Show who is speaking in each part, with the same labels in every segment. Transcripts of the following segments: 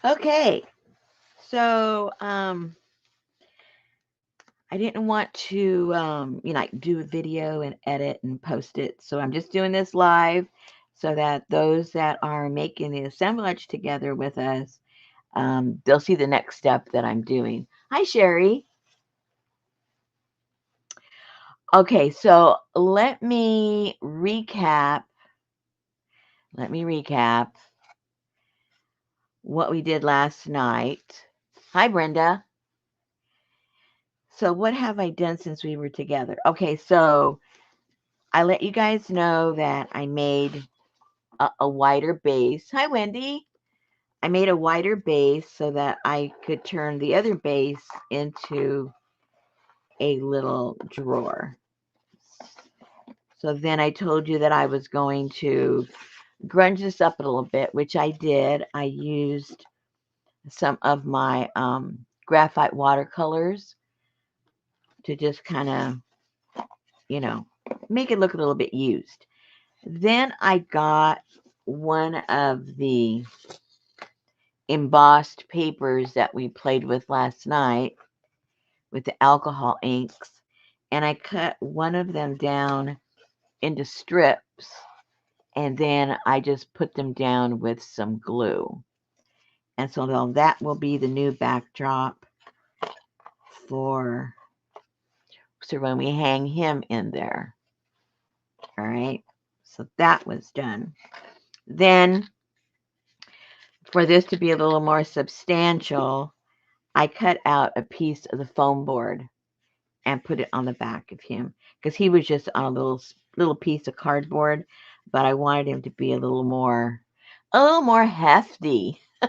Speaker 1: Okay, so I didn't want to like do a video and edit and post it, so I'm just doing this live so that those that are making the assemblage together with us, they'll see the next step that I'm doing. Hi, Sherry. Okay, so Let me recap what we did last night. Hi, Brenda. So what have I done since we were together? Okay, so I let you guys know that I made a wider base. Hi, Wendy. I made a wider base so that I could turn the other base into a little drawer. So then I told you that I was going to grunge this up a little bit, which I did. I used some of my graphite watercolors to just kind of, you know, make it look a little bit used. Then I got one of the embossed papers that we played with last night with the alcohol inks, and I cut one of them down into strips, and then I just put them down with some glue. And so now that will be the new backdrop for so when we hang him in there. All right. So that was done. Then for this to be a little more substantial, I cut out a piece of the foam board and put it on the back of him because he was just on a little piece of cardboard, but I wanted him to be a little more hefty. He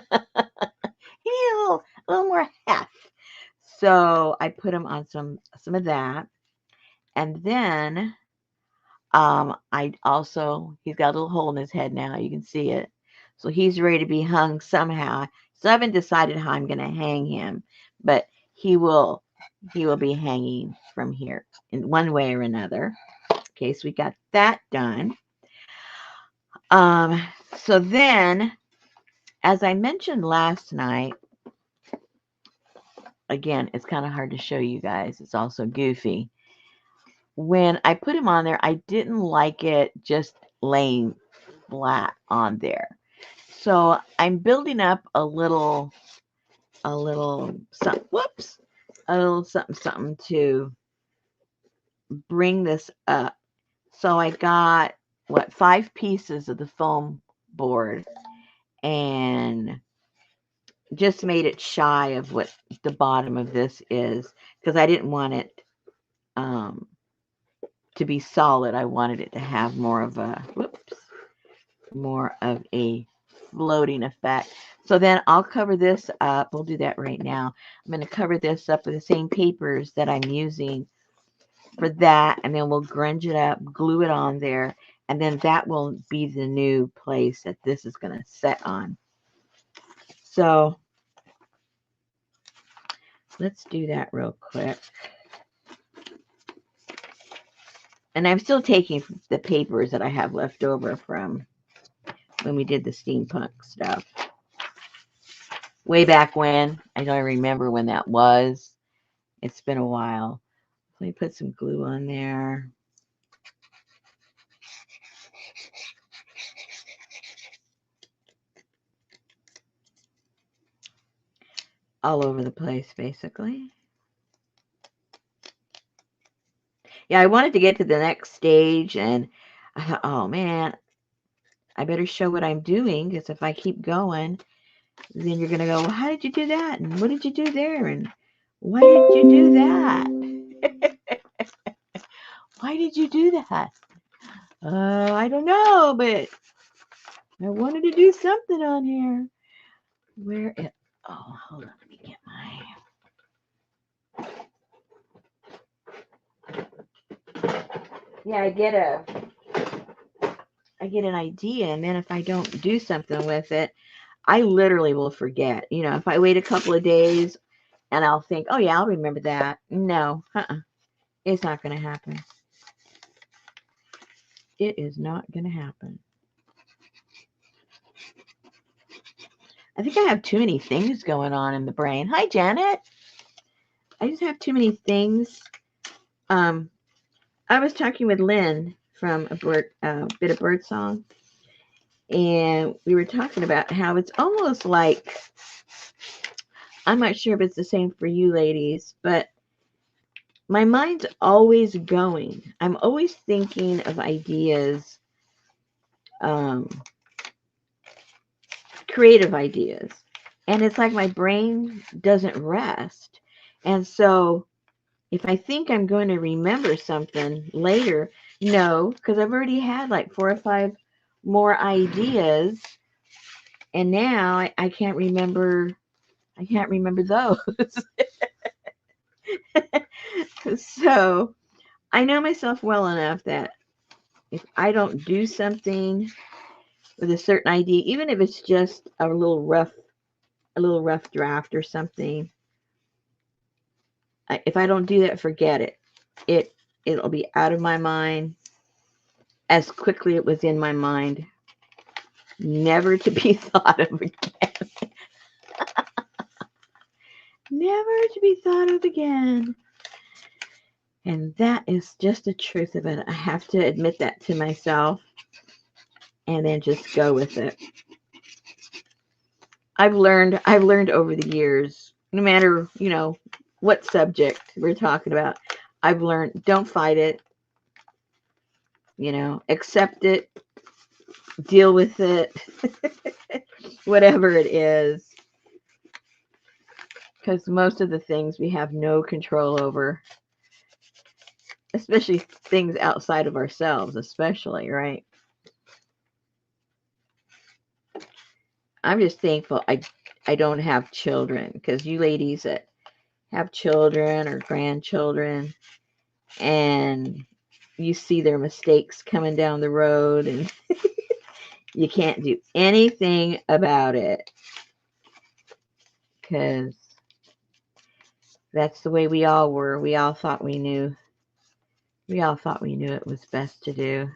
Speaker 1: needed a little more heft. So I put him on some of that, and then he's got a little hole in his head now. You can see it. So he's ready to be hung somehow. So I haven't decided how I'm going to hang him, but he will he will be hanging from here in one way or another. Okay, so we got that done. Um, so then, as I mentioned last night, again, it's kind of hard to show you guys. It's also goofy. When I put him on there, I didn't like it just laying flat on there. So I'm building up a little something to bring this up. So I got what 5 pieces of the foam board and just made it shy of what the bottom of this is because I didn't want it um, to be solid. I wanted it to have more of a floating effect. So then I'll cover this up. We'll do that right now. I'm going to cover this up with the same papers that I'm using for that, and then we'll grunge it up, glue it on there, and then that will be the new place that this is going to set on. So let's do that real quick. And I'm still taking the papers that I have left over from when we did the steampunk stuff. Way back when. I don't remember when that was. It's been a while. Let me put some glue on there. All over the place, basically. Yeah, I wanted to get to the next stage, and I thought, oh man, I better show what I'm doing, because if I keep going, then you're going to go, well, how did you do that? And what did you do there? And why did you do that? Why did you do that? I don't know, but I wanted to do something on here. Where it? Oh, hold on. Let me get my. Yeah, I get an idea, and then if I don't do something with it, I literally will forget. You know, if I wait a couple of days and I'll think, oh yeah, I'll remember that. No, it's not going to happen. It is not going to happen. I think I have too many things going on in the brain. Hi, Janet. I just have too many things. Um, I was talking with Lynn from a bit of bird song, and we were talking about how it's almost like, I'm not sure if it's the same for you ladies, but my mind's always going. I'm always thinking of ideas, um, creative ideas. And it's like my brain doesn't rest. And so if I think I'm going to remember something later, no, because I've already had like 4 or 5 more ideas. And now I can't remember. I can't remember those. So I know myself well enough that if I don't do something with a certain idea, even if it's just a little rough draft or something, if I don't do that, forget it. It'll be out of my mind as quickly it was in my mind, never to be thought of again. Never to be thought of again. And that is just the truth of it. I have to admit that to myself and then just go with it. I've learned over the years, no matter, what subject we're talking about, I've learned, don't fight it, accept it, deal with it, whatever it is. Because most of the things we have no control over, especially things outside of ourselves, especially, right? I'm just thankful I don't have children, because you ladies that have children or grandchildren and you see their mistakes coming down the road and you can't do anything about it, because that's the way we all were. We all thought we knew. We all thought we knew it was best to do.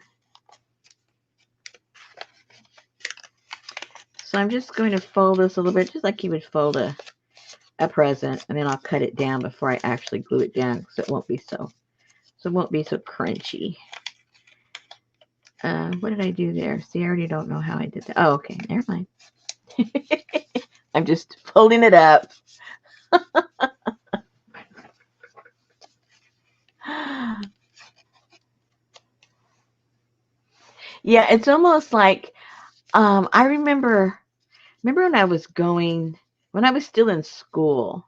Speaker 1: So I'm just going to fold this a little bit, just like you would fold a present, and then I'll cut it down before I actually glue it down, because it won't be so crunchy. What did I do there? See, I already don't know how I did that. Oh, okay, never mind. I'm just folding it up. Yeah, it's almost like, I remember when I was still in school,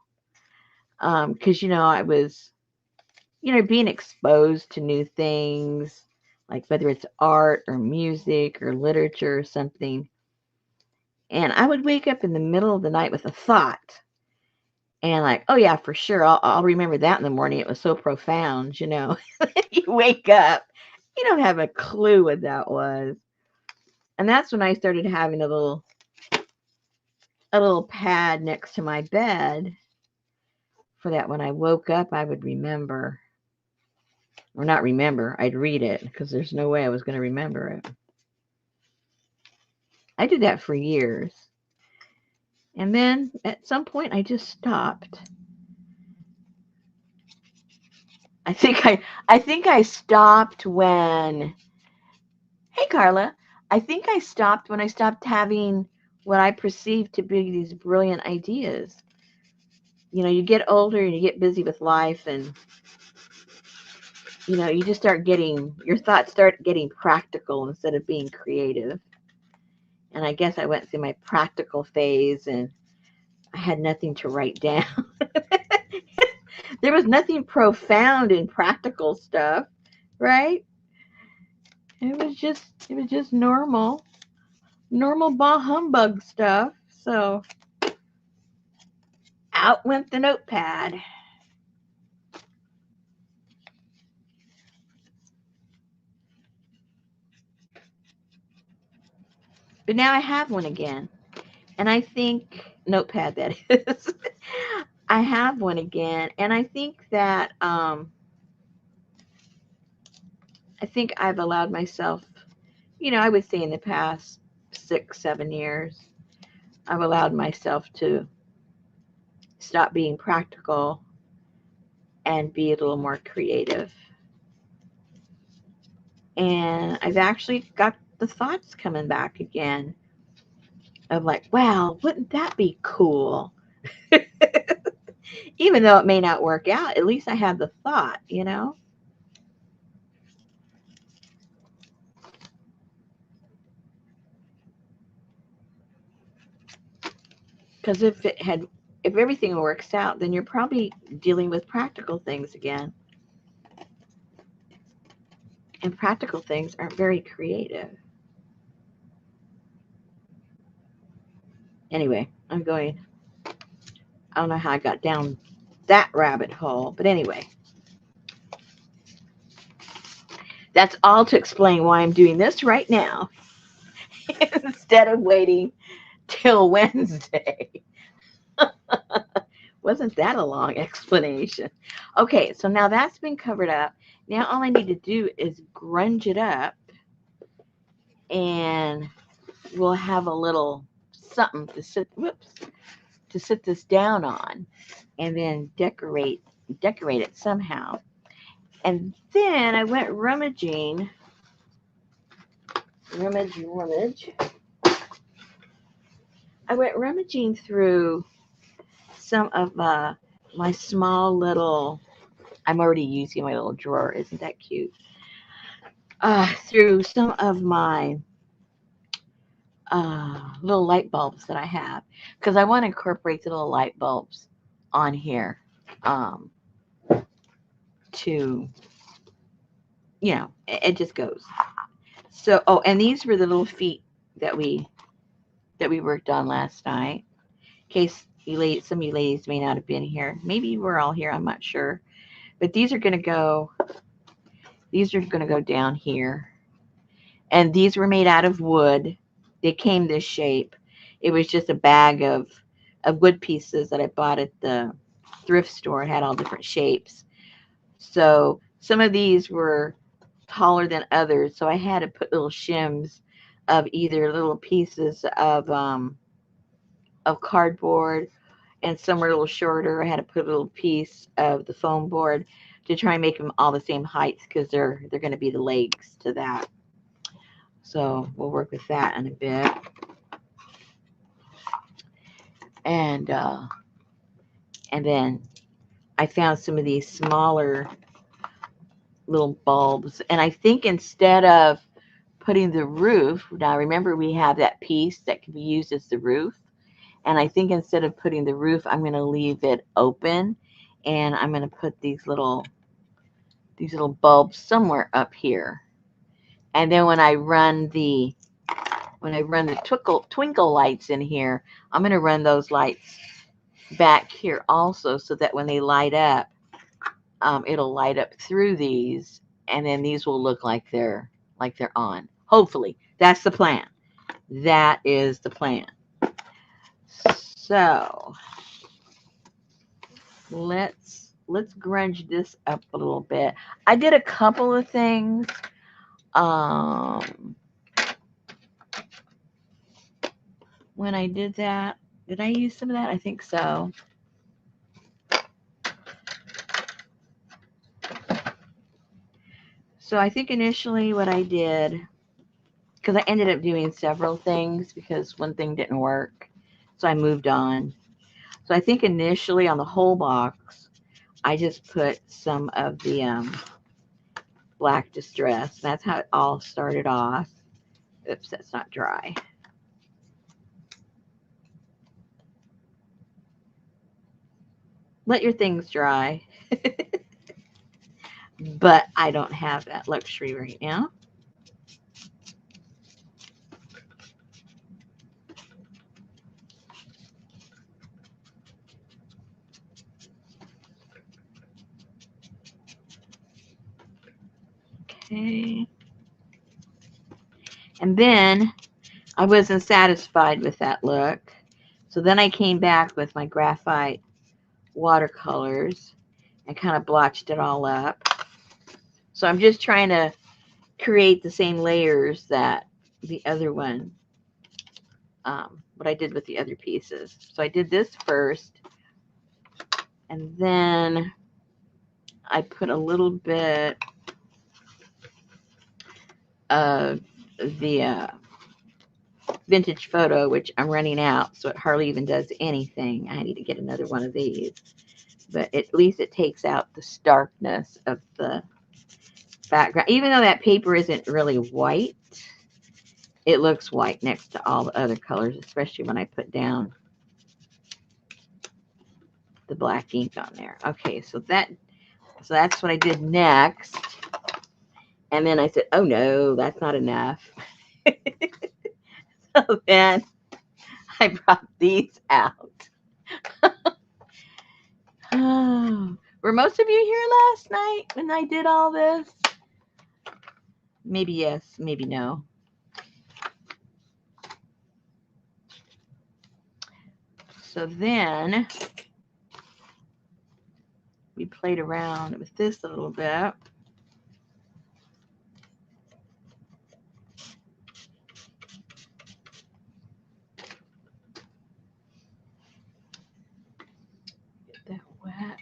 Speaker 1: because I was being exposed to new things, like whether it's art or music or literature or something. And I would wake up in the middle of the night with a thought, and like, oh yeah, for sure, I'll remember that in the morning. It was so profound. You wake up, you don't have a clue what that was. And that's when I started having a little pad next to my bed, for that when I woke up, I would remember. Or not remember, I'd read it, because there's no way I was going to remember it. I did that for years. And then at some point I just stopped. I think I stopped when, hey Carla, I think I stopped when I stopped having what I perceived to be these brilliant ideas. You get older and you get busy with life, and you just your thoughts start getting practical instead of being creative. And I guess I went through my practical phase, and I had nothing to write down. There was nothing profound in practical stuff, right? It was just normal bah humbug stuff. So out went the notepad. But now I have one again. And I think, notepad that is. I have one again. And I think that, I think I've allowed myself, I would say in the past 6, 7 years, I've allowed myself to stop being practical and be a little more creative. And I've actually got the thoughts coming back again of like, wow, wouldn't that be cool? Even though it may not work out, at least I had the thought, you know? Because if everything works out, then you're probably dealing with practical things again. And practical things aren't very creative. Anyway, I don't know how I got down that rabbit hole, but anyway, that's all to explain why I'm doing this right now instead of waiting till Wednesday. Wasn't that a long explanation? Okay, so now that's been covered up. Now all I need to do is grunge it up, and we'll have a little something to sit this down on, and then decorate it somehow. And then I went rummage. I went rummaging through some of my small little, I'm already using my little drawer. Isn't that cute? Through some of my little light bulbs that I have, because I want to incorporate the little light bulbs on here to, it just goes. So, oh, and these were the little feet that we worked on last night. In case some of you ladies may not have been here. Maybe you were all here. I'm not sure. But these are going to go down here. And these were made out of wood. They came this shape. It was just a bag of wood pieces that I bought at the thrift store. It had all different shapes. So some of these were taller than others. So I had to put little shims of either little pieces of cardboard, and some were a little shorter. I had to put a little piece of the foam board to try and make them all the same height, because they're going to be the legs to that. So we'll work with that in a bit. And then I found some of these smaller little bulbs, and I think instead of putting the roof, now remember we have that piece that can be used as the roof, and I think instead of putting the roof, I'm going to leave it open, and I'm going to put these little bulbs somewhere up here. And then when I run the twinkle lights in here, I'm going to run those lights back here also, so that when they light up, it'll light up through these, and then these will look like they're on. Hopefully, that's the plan. That is the plan. So let's grunge this up a little bit. I did a couple of things. When I did that, did I use some of that? I think so. So I think initially what I did, because I ended up doing several things because one thing didn't work, so I moved on. So I think initially on the whole box, I just put some of the black distress. That's how it all started off. Oops, that's not dry. Let your things dry. But I don't have that luxury right now. Okay. And then I wasn't satisfied with that look. So then I came back with my graphite watercolors and kind of blotched it all up. So I'm just trying to create the same layers that the other one what I did with the other pieces. So I did this first, and then I put a little bit of the vintage photo, which I'm running out, so it hardly even does anything. I need to get another one of these. But at least it takes out the starkness of the background. Even though that paper isn't really white, it looks white next to all the other colors, especially when I put down the black ink on there. Okay, so that's what I did next. And then I said, oh no, that's not enough. So then I brought these out. Oh, were most of you here last night when I did all this? Maybe yes, maybe no. So then we played around with this a little bit. Get that wet.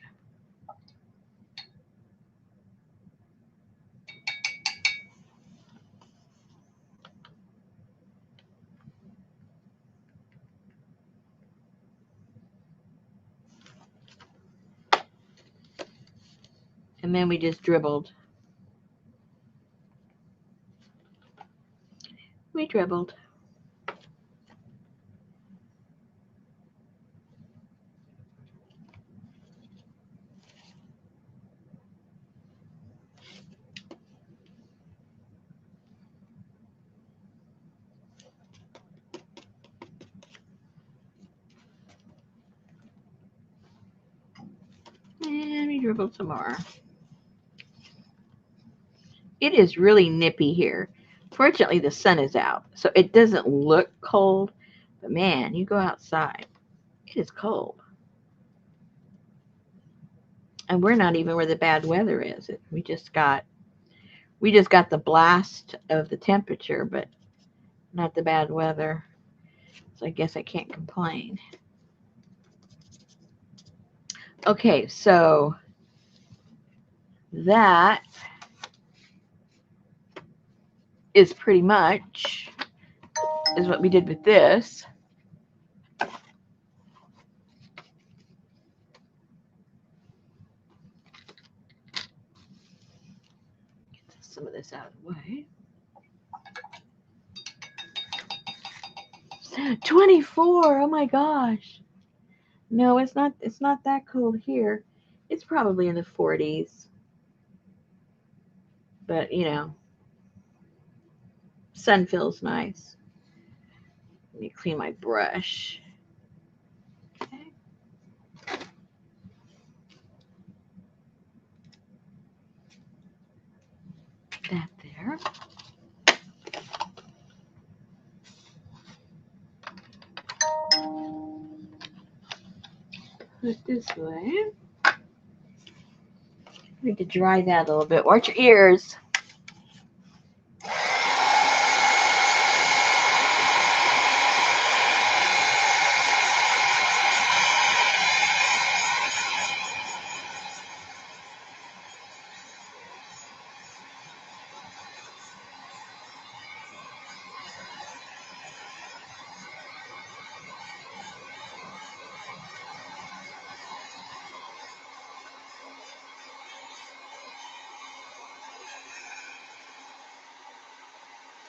Speaker 1: And then we just dribbled. We dribbled. And we dribbled some more. It is really nippy here. Fortunately, the sun is out, so it doesn't look cold. But man, you go outside, it is cold. And we're not even where the bad weather is. We just got the blast of the temperature, but not the bad weather. So I guess I can't complain. Okay, so that is pretty much is what we did with this. Get some of this out of the way. 24. Oh my gosh. No, it's not that cold here. It's probably in the 40s. But, you know, sun feels nice. Let me clean my brush. Okay. That there. Put it this way. I need to dry that a little bit. Watch your ears.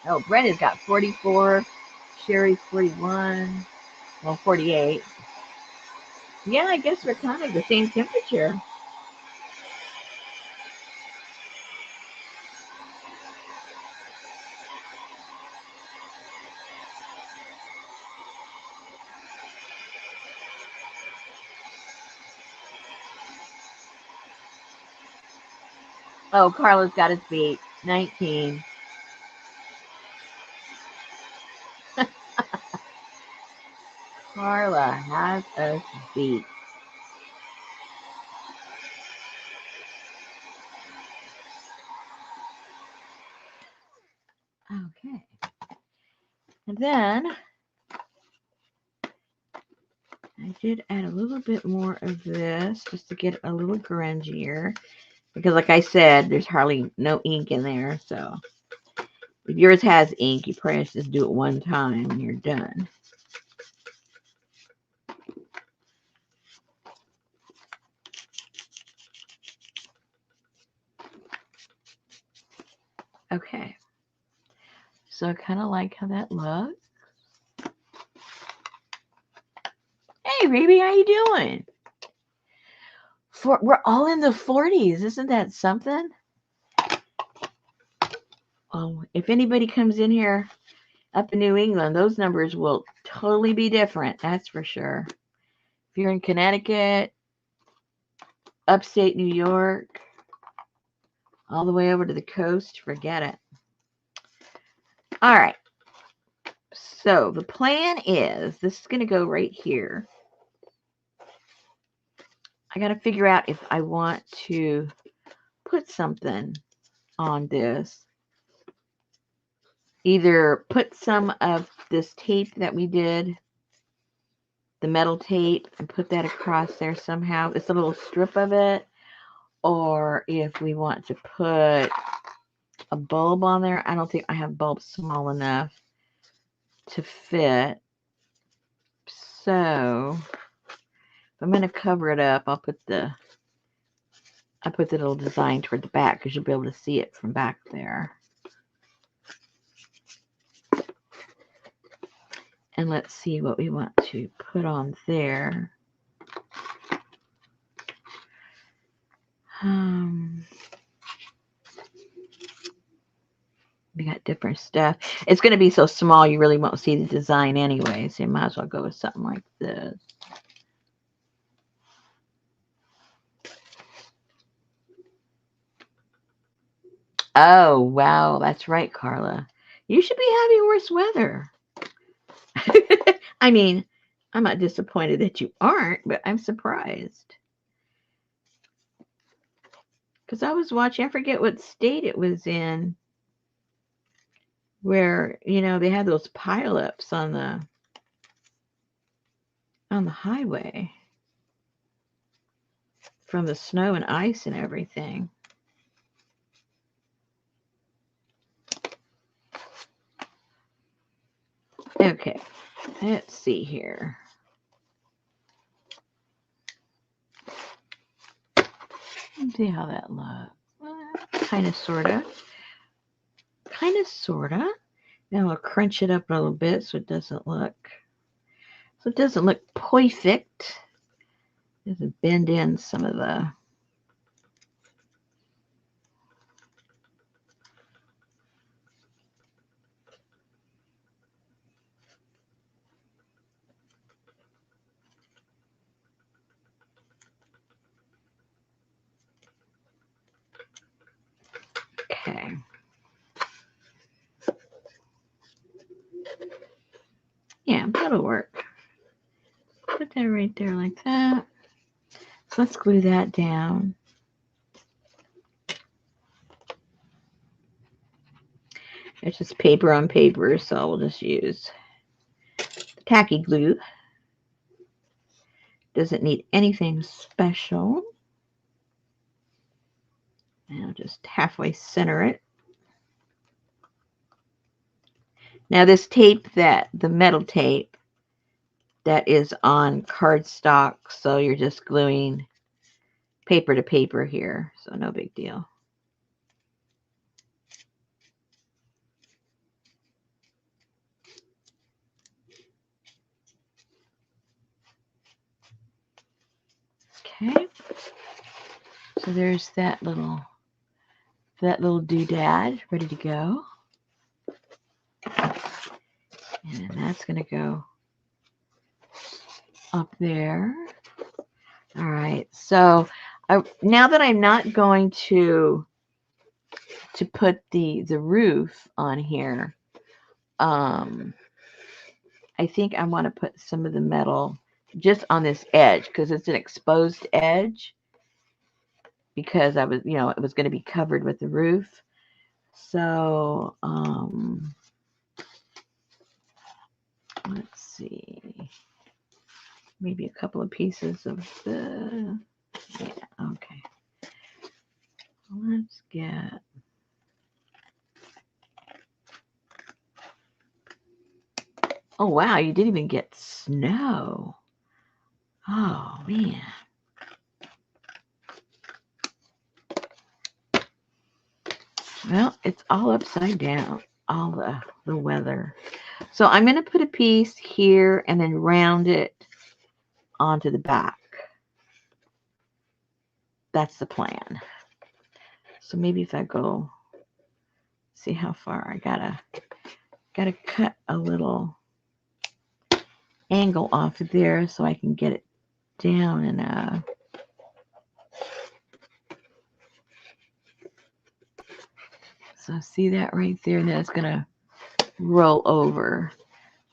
Speaker 1: Oh, Brenda's got 44. Sherry's 41. Well, 48. Yeah, I guess we're kind of the same temperature. Oh, Carla's got his beat. 19. Carla has us beat. Okay. And then I did add a little bit more of this just to get it a little grungier. Because like I said, there's hardly no ink in there. So if yours has ink, you probably just do it one time and you're done. Okay. So I kind of like how that looks. Hey, baby, how you doing? We're all in the 40s. Isn't that something? Oh, if anybody comes in here up in New England, those numbers will totally be different. That's for sure. If you're in Connecticut, upstate New York, all the way over to the coast, forget it. All right. So the plan is, this is going to go right here. I got to figure out if I want to put something on this. Either put some of this tape that we did, the metal tape, and put that across there somehow. It's a little strip of it. Or if we want to put a bulb on there. I don't think I have bulbs small enough to fit. So if I'm going to cover it up, I put the little design toward the back because you'll be able to see it from back there. And let's see what we want to put on there. We got different stuff. It's going to be so small you really won't see the design anyway, so you might as well go with something like this. Oh, wow. That's right, Carla. You should be having worse weather. I mean, I'm not disappointed that you aren't, but I'm surprised. Because I was watching, I forget what state it was in, where, you know, they had those pileups on the highway from the snow and ice and everything. Okay, let's see here. Let's see how that looks. Kind of, sort of. Kind of, sort of. Now I'll crunch it up a little bit so it doesn't look perfect. Just bend in some of the okay. Yeah, that'll work. Put that right there like that. So let's glue that down. It's just paper on paper, so we'll just use tacky glue. Doesn't need anything special. And I'll just halfway center it. Now this tape, the metal tape, that is on cardstock, so you're just gluing paper to paper here, so no big deal. Okay, so there's that little doodad ready to go, and that's going to go up there. All right, so now that I'm not going to put the roof on here, I think I want to put some of the metal just on this edge because it's an exposed edge, because I was, you know, it was going to be covered with the roof. So let's see. maybe a couple of pieces of the, yeah, okay. Let's get, oh wow, you didn't even get snow. Oh man. Well, it's all upside down, all the weather. So I'm going to put a piece here and then round it onto the back. That's the plan. So maybe if I go, see how far I gotta cut a little angle off of there so I can get it down and so see that right there, and then it's gonna roll over.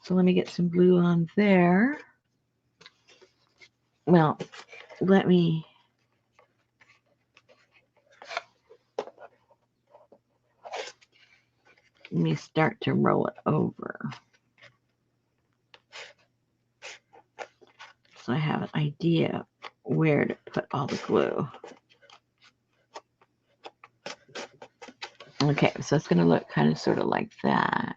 Speaker 1: So let me get some glue on there. Well, let me start to roll it over. So I have an idea where to put all the glue. Okay, so it's going to look kind of sort of like that.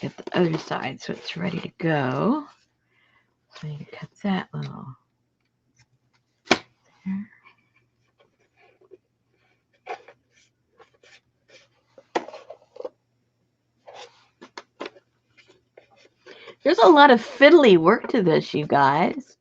Speaker 1: Get the other side so it's ready to go. So you can cut that little there. There's a lot of fiddly work to this, you guys.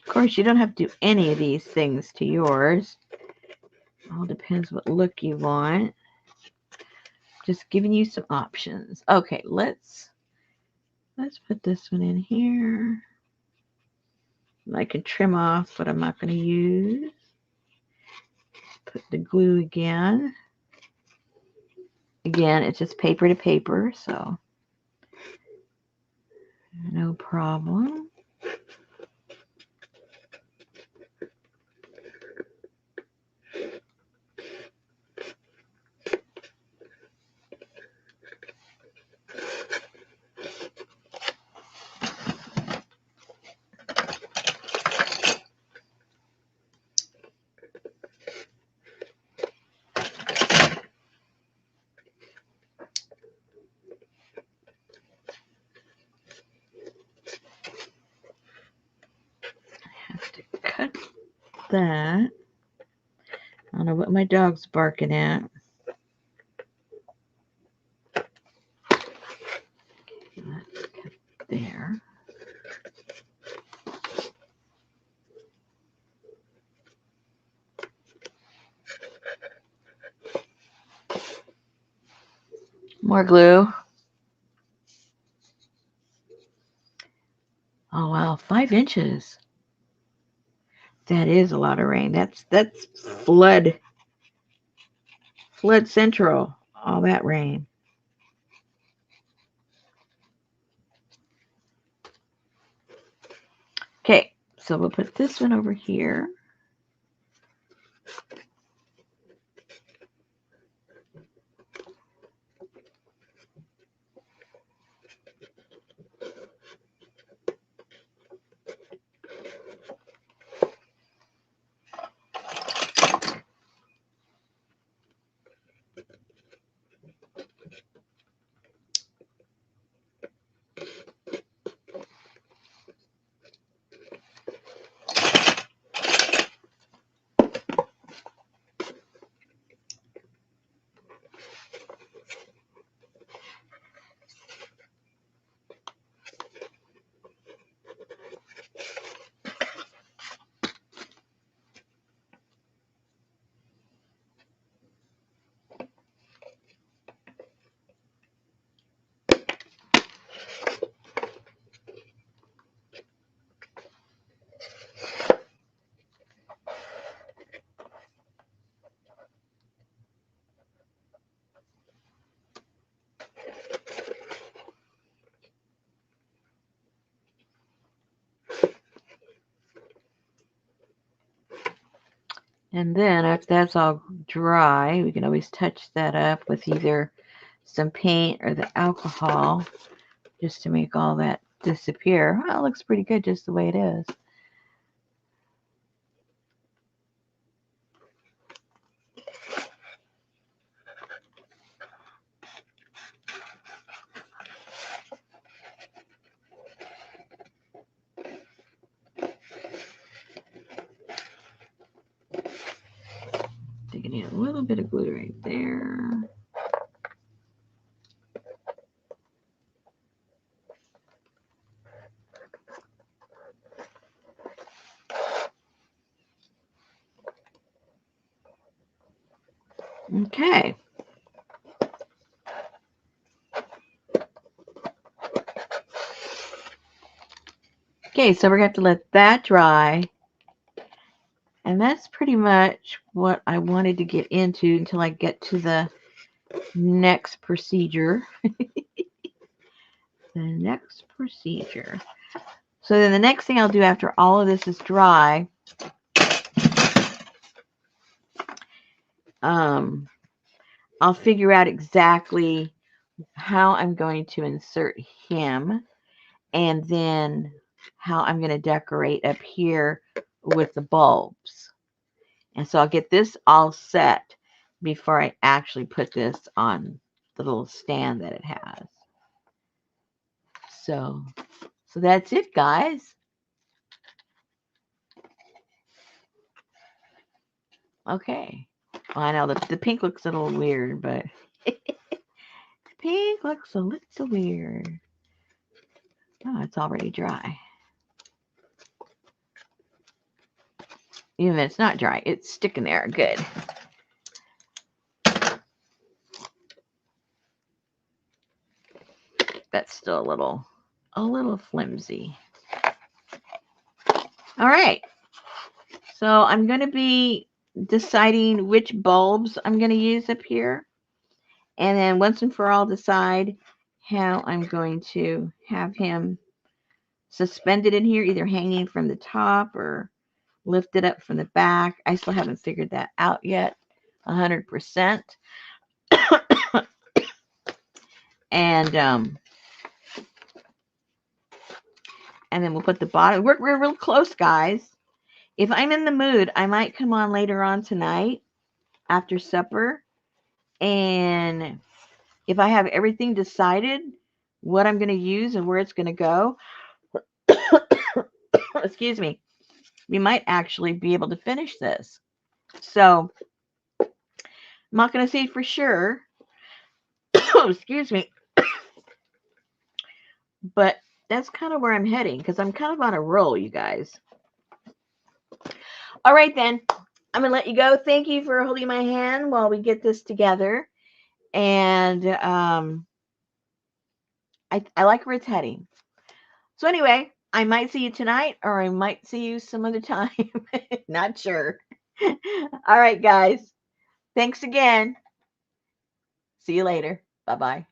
Speaker 1: Of course, you don't have to do any of these things to yours. All depends what look you want. Just giving you some options. Okay, let's put this one in here. I can trim off what I'm not going to use. Put the glue again. Again, it's just paper to paper, so no problem. Cut that. I don't know what my dog's barking at. Let's cut there. More glue. Oh wow, 5 inches. That is a lot of rain. That's flood central. All that rain. Okay, so we'll put this one over here. And then after that's all dry, we can always touch that up with either some paint or the alcohol just to make all that disappear. Well, it looks pretty good just the way it is. Taking a little bit of glue right there. Okay. Okay, so we're going to have to let that dry. And that's pretty much what I wanted to get into until I get to the next procedure. The next procedure. So then the next thing I'll do after all of this is dry, I'll figure out exactly how I'm going to insert him and then how I'm going to decorate up here with the bulbs. And so I'll get this all set before I actually put this on the little stand that it has. So that's it, guys. Okay. Well, I know the pink looks a little weird, but pink looks a little weird. Oh, it's already dry. Even if it's not dry, it's sticking there good. That's still a little flimsy. All right. So I'm going to be deciding which bulbs I'm going to use up here. And then once and for all decide how I'm going to have him suspended in here, either hanging from the top or lifted up from the back. I still haven't figured that out yet 100%. And then we'll put the bottom. We're real close, guys. If I'm in the mood, I might come on later on tonight after supper. And if I have everything decided, what I'm going to use and where it's going to go, excuse me, we might actually be able to finish this. So I'm not going to say for sure. Excuse me. But that's kind of where I'm heading because I'm kind of on a roll, you guys. All right, then. I'm going to let you go. Thank you for holding my hand while we get this together. And I like where it's heading. So anyway, I might see you tonight or I might see you some other time. Not sure. All right, guys. Thanks again. See you later. Bye-bye.